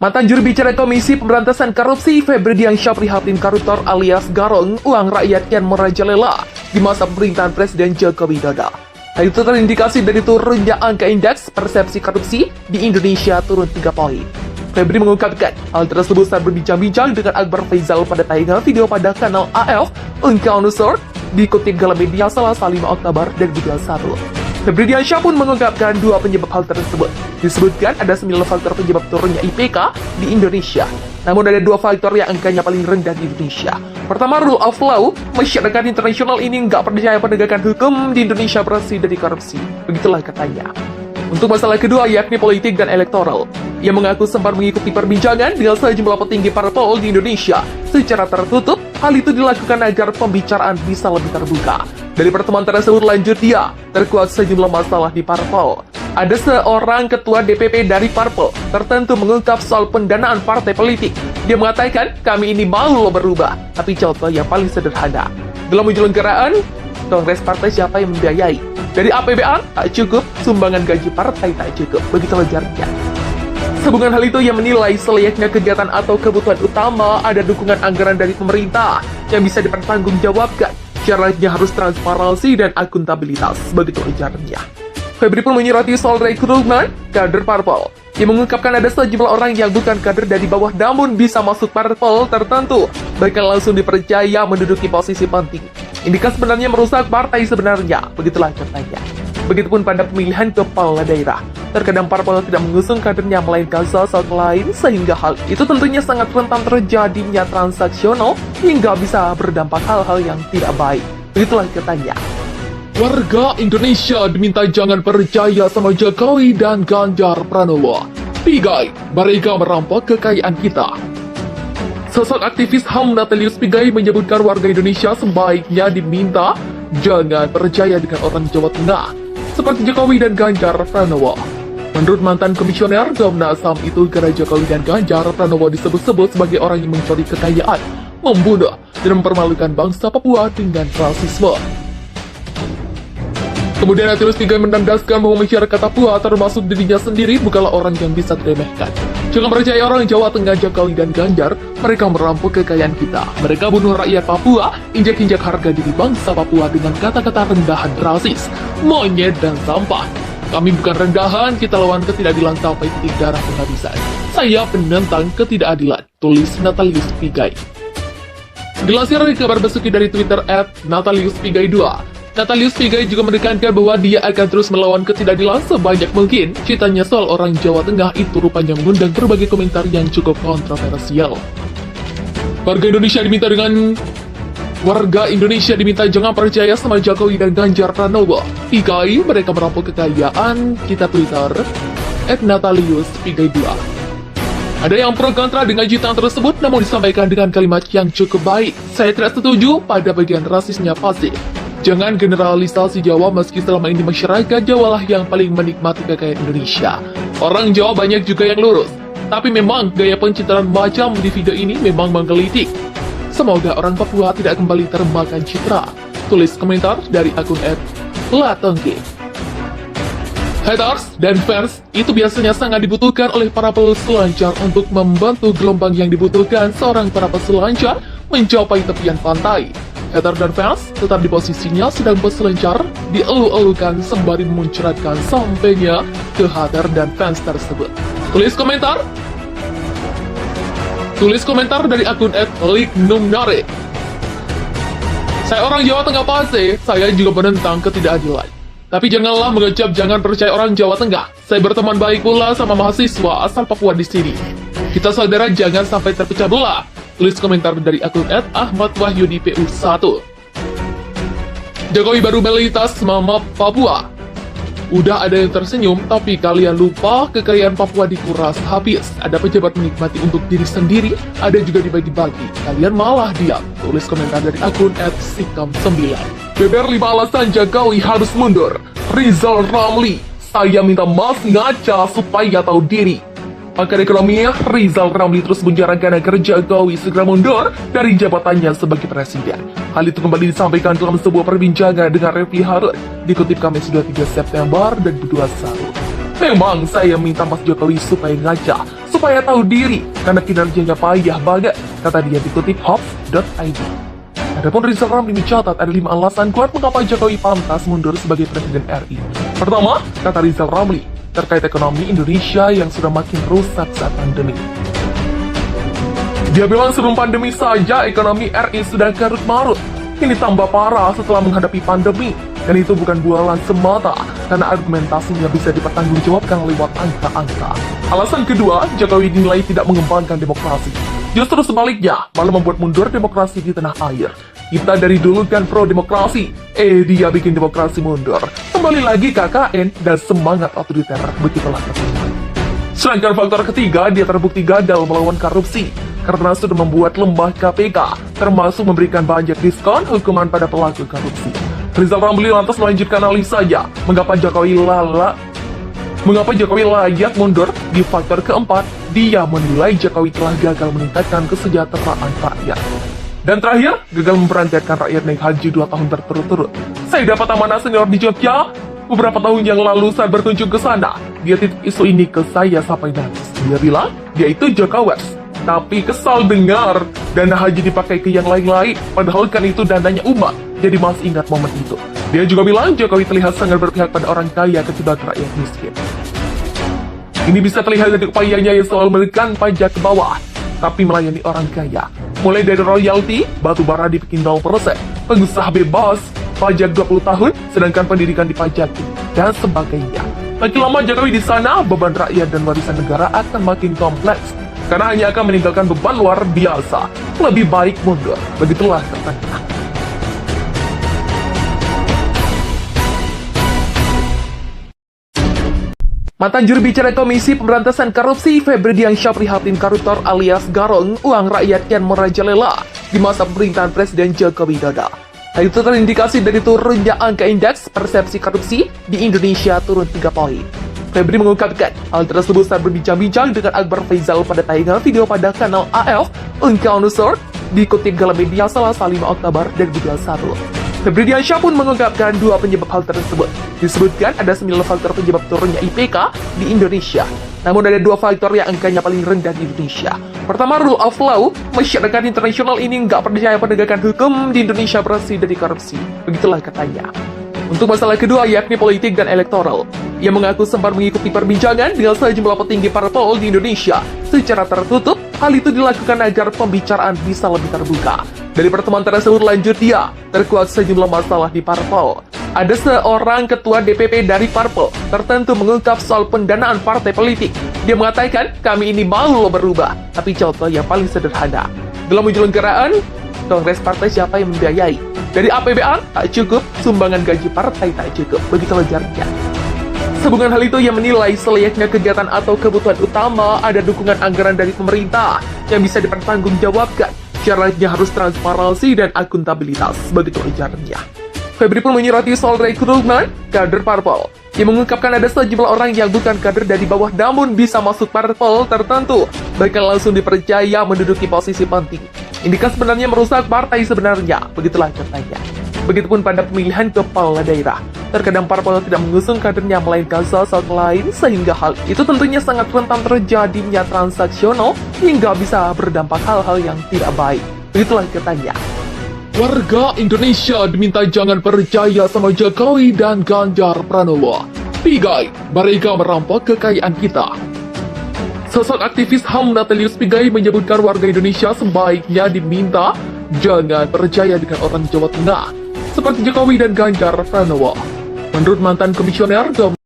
Mantan juru bicara Komisi Pemberantasan Korupsi Febri Diansyah prihatin koruptor alias garong uang rakyat yang merajalela di masa pemerintahan Presiden Joko Widodo. Hal itu terindikasi dari turunnya angka indeks persepsi korupsi di Indonesia turun 3 poin. Febri mengungkapkan hal tersebut saat berbincang-bincang dengan Akbar Faisal pada tayangan video pada kanal AF Engkau Nusur dikutip Galamedia Selasa 5 Oktober 2021. Febri Diansyah pun mengungkapkan dua penyebab hal tersebut. Disebutkan ada 9 faktor penyebab turunnya IPK di Indonesia. Namun ada 2 faktor yang angkanya paling rendah di Indonesia. Pertama, rule of law. Masyarakat internasional ini nggak percaya penegakan hukum di Indonesia bersih dari korupsi. Begitulah katanya. Untuk masalah kedua yakni politik dan elektoral. Ia mengaku sempat mengikuti perbincangan dengan sejumlah petinggi parpol di Indonesia secara tertutup. Hal itu dilakukan agar pembicaraan bisa lebih terbuka. Dari pertemuan tersebut lanjut dia, terkuak sejumlah masalah di parpol. Ada seorang ketua DPP dari parpol tertentu mengungkap soal pendanaan partai politik. Dia mengatakan, kami ini mau berubah, tapi contoh yang paling sederhana. Dalam penyelenggaraan kongres partai siapa yang membiayai? Dari APBN tak cukup, sumbangan gaji partai tak cukup. Begitu ujarnya. Sehubungan hal itu, ia menilai selayaknya kegiatan atau kebutuhan utama ada dukungan anggaran dari pemerintah yang bisa dipertanggungjawabkan. Syaratnya harus transparansi dan akuntabilitas. Begitu ujarnya. Febri pun menyurati soal rekrutmen kader parpol. Ia mengungkapkan ada sejumlah orang yang bukan kader dari bawah namun bisa masuk parpol tertentu, bahkan langsung dipercaya menduduki posisi penting. Ini kan sebenarnya merusak partai sebenarnya. Begitulah katanya. Begitupun pada pemilihan kepala daerah. Terkadang parpol tidak mengusung kadernya melainkan sosok lain sehingga hal itu tentunya sangat rentan terjadinya transaksional hingga bisa berdampak hal-hal yang tidak baik. Begitulah katanya. Warga Indonesia diminta jangan percaya sama Jokowi dan Ganjar Pranowo. Pigai, mereka merampok kekayaan kita. Sosok aktivis HAM Natalius Pigai menyebutkan warga Indonesia sebaiknya diminta jangan percaya dengan orang Jawa Tengah seperti Jokowi dan Ganjar Pranowo. Menurut mantan komisioner Komnas HAM itu, gara Jokowi dan Ganjar Pranowo disebut-sebut sebagai orang yang mencuri kekayaan, membunuh, dan mempermalukan bangsa Papua dengan rasisme. Kemudian Natalius Pigai mendandaskan bahwa masyarakat Papua termasuk dirinya sendiri bukanlah orang yang bisa diremehkan. Jangan percaya orang Jawa Tengah, Jokowi dan Ganjar, mereka merampok kekayaan kita. Mereka bunuh rakyat Papua, injak-injak harga diri bangsa Papua dengan kata-kata rendahan rasis, monyet dan sampah. Kami bukan rendahan, kita lawan ketidakadilan sampai titik darah penghabisan. Saya penentang ketidakadilan, tulis Natalius Pigai. Dilansir dari kabar besuki dari Twitter @NataliusPigai2, Natalius Pigai juga menekankan bahwa dia akan terus melawan ketidakadilan sebanyak mungkin. Ceritanya soal orang Jawa Tengah itu rupanya mengundang berbagai komentar yang cukup kontroversial. Warga Indonesia diminta jangan percaya sama Jokowi dan Ganjar Pranowo. Pigai, mereka merampok kekayaan. Kita Twitter @NataliusPigai2. Ada yang pro kontra dengan cuitan tersebut, namun disampaikan dengan kalimat yang cukup baik. Saya tidak setuju pada bagian rasisnya pasif. Jangan generalisasi Jawa meski selama ini masyarakat Jawa lah yang paling menikmati kekayaan Indonesia. Orang Jawa banyak juga yang lurus. Tapi memang gaya pencitraan macam di video ini memang menggelitik. Semoga orang Papua tidak kembali termakan citra. Tulis komentar dari akun @latongki. Haters dan fans itu biasanya sangat dibutuhkan oleh para peselancar untuk membantu gelombang yang dibutuhkan seorang para peselancar mencapai tepian pantai. Hater dan fans tetap di posisinya sedang peselancar dielu-elukan sembari memuncratkan sampainya ke hater dan fans tersebut. Tulis komentar dari akun @liknumnare. Saya orang Jawa Tengah Pasir, saya juga menentang ketidakadilan. Tapi janganlah mengecap jangan percaya orang Jawa Tengah. Saya berteman baik pula sama mahasiswa asal Papua di sini. Kita saudara, jangan sampai terpecah belah. Tulis komentar dari akun @ahmadwahyudipu1. Jokowi baru melintas mama Papua. Udah ada yang tersenyum, tapi kalian lupa kekayaan Papua dikuras habis. Ada pejabat menikmati untuk diri sendiri, ada juga dibagi-bagi. Kalian malah diam. Tulis komentar dari akun @sikam9. Beber 5 alasan Jokowi harus mundur. Rizal Ramli, saya minta Mas ngaca supaya tahu diri. Pakar ekonomi Rizal Ramli terus menyarankan agar Jokowi segera mundur dari jabatannya sebagai presiden. Hal itu kembali disampaikan dalam sebuah perbincangan dengan Refli Harun, dikutip Kamis 23 September 2021. Memang saya minta Mas Jokowi supaya ngaca, supaya tahu diri, karena kinerjanya payah banget, kata dia dikutip Hops.id. Adapun Rizal Ramli mencatat ada 5 alasan kuat mengapa Jokowi pantas mundur sebagai Presiden RI. Pertama, kata Rizal Ramli, terkait ekonomi Indonesia yang sudah makin rusak saat pandemi. Dia bilang sebelum pandemi saja ekonomi RI sudah karut-marut. Ini tambah parah setelah menghadapi pandemi. Dan itu bukan bualan semata, karena argumentasinya bisa dipertanggungjawabkan lewat angka-angka. Alasan kedua, Jokowi dinilai tidak mengembangkan demokrasi. Justru sebaliknya, malah membuat mundur demokrasi di tanah air. Kita dari dulu kan pro-demokrasi, dia bikin demokrasi mundur. Kembali lagi KKN dan semangat otoriter, begitulah katanya. Sedangkan faktor ketiga, dia terbukti gagal melawan korupsi, karena sudah membuat lemah KPK, termasuk memberikan banyak diskon hukuman pada pelaku korupsi. Rizal Ramli lantas melanjutkan analisanya, mengapa Jokowi layak mundur. Di faktor keempat, dia menilai Jokowi telah gagal meningkatkan kesejahteraan rakyat. Dan terakhir, gagal memberangkatkan rakyat naik haji 2 tahun berturut-turut. Saya dapat amanah senior di Jogja. Beberapa tahun yang lalu saat berkunjung ke sana, dia titip isu ini ke saya sampai nangis. Dia bilang, dia itu Jokowers. Tapi kesal dengar dana haji dipakai ke yang lain-lain, padahal kan itu dananya umat. Jadi masih ingat momen itu. Dia juga bilang Jokowi terlihat sangat berpihak pada orang kaya ketimbang rakyat miskin. Ini bisa terlihat dari upayanya yang selalu menekan pajak ke bawah, tapi melayani orang kaya. Mulai dari royalti, batu bara dibikin 0%, pengusaha bebas, pajak 20 tahun, sedangkan pendidikan dipajaki, dan sebagainya. Makin lama Jokowi di sana, beban rakyat dan warisan negara akan makin kompleks, karena hanya akan meninggalkan beban luar biasa. Lebih baik mundur, begitulah katanya. Mantan juru bicara Komisi Pemberantasan Korupsi Febri Diansyah prihatin koruptor alias garong uang rakyat kian merajalela di masa pemerintahan Presiden Joko Widodo. Hal itu terindikasi dari turunnya angka indeks persepsi korupsi di Indonesia turun 3 poin. Febri mengungkapkan hal tersebut saat berbincang-bincang dengan Akbar Faisal pada tayangan video pada kanal AF Uncounter dikutip dalam media Selasa 5 Oktober 2021. Febri Diansyah pun mengungkapkan 2 penyebab hal tersebut. Disebutkan ada 9 faktor penyebab turunnya IPK di Indonesia. Namun ada 2 faktor yang angkanya paling rendah di Indonesia. Pertama, rule of law. Masyarakat internasional ini nggak percaya penegakan hukum di Indonesia bersih dari korupsi. Begitulah katanya. Untuk masalah kedua yakni politik dan elektoral. Ia mengaku sempat mengikuti perbincangan dengan sejumlah petinggi parpol di Indonesia secara tertutup. Hal itu dilakukan agar pembicaraan bisa lebih terbuka. Dari pertemuan tersebut lanjut dia, terkuak sejumlah masalah di parpol. Ada seorang ketua DPP dari parpol tertentu mengungkap soal pendanaan partai politik. Dia mengatakan, kami ini mau berubah, tapi contoh yang paling sederhana. Dalam penyelenggaraan kongres partai siapa yang membiayai? Dari APBN tak cukup, sumbangan gaji partai tak cukup, begitu ujarnya. Sehubungan hal itu, ia menilai selayaknya kegiatan atau kebutuhan utama ada dukungan anggaran dari pemerintah yang bisa dipertanggungjawabkan. Syaratnya harus transparansi dan akuntabilitas, begitu ujarnya. Febri pun menyurati soal rekrutmen kader parpol. Ia mengungkapkan ada sejumlah orang yang bukan kader dari bawah namun bisa masuk parpol tertentu, bahkan langsung dipercaya menduduki posisi penting. Ini kan sebenarnya merusak partai sebenarnya, begitulah katanya. Begitupun pada pemilihan kepala daerah. Terkadang parpol tidak mengusung kadernya melainkan sosok lain sehingga hal itu tentunya sangat rentan terjadinya transaksional hingga bisa berdampak hal-hal yang tidak baik. Begitulah katanya. Warga Indonesia diminta jangan percaya sama Jokowi dan Ganjar Pranowo. Pigai, mereka merampok kekayaan kita. Sosok aktivis HAM Natalius Pigai menyebutkan warga Indonesia sebaiknya diminta jangan percaya dengan orang Jawa Tengah seperti Jokowi dan Ganjar Pranowo. Menurut mantan komisioner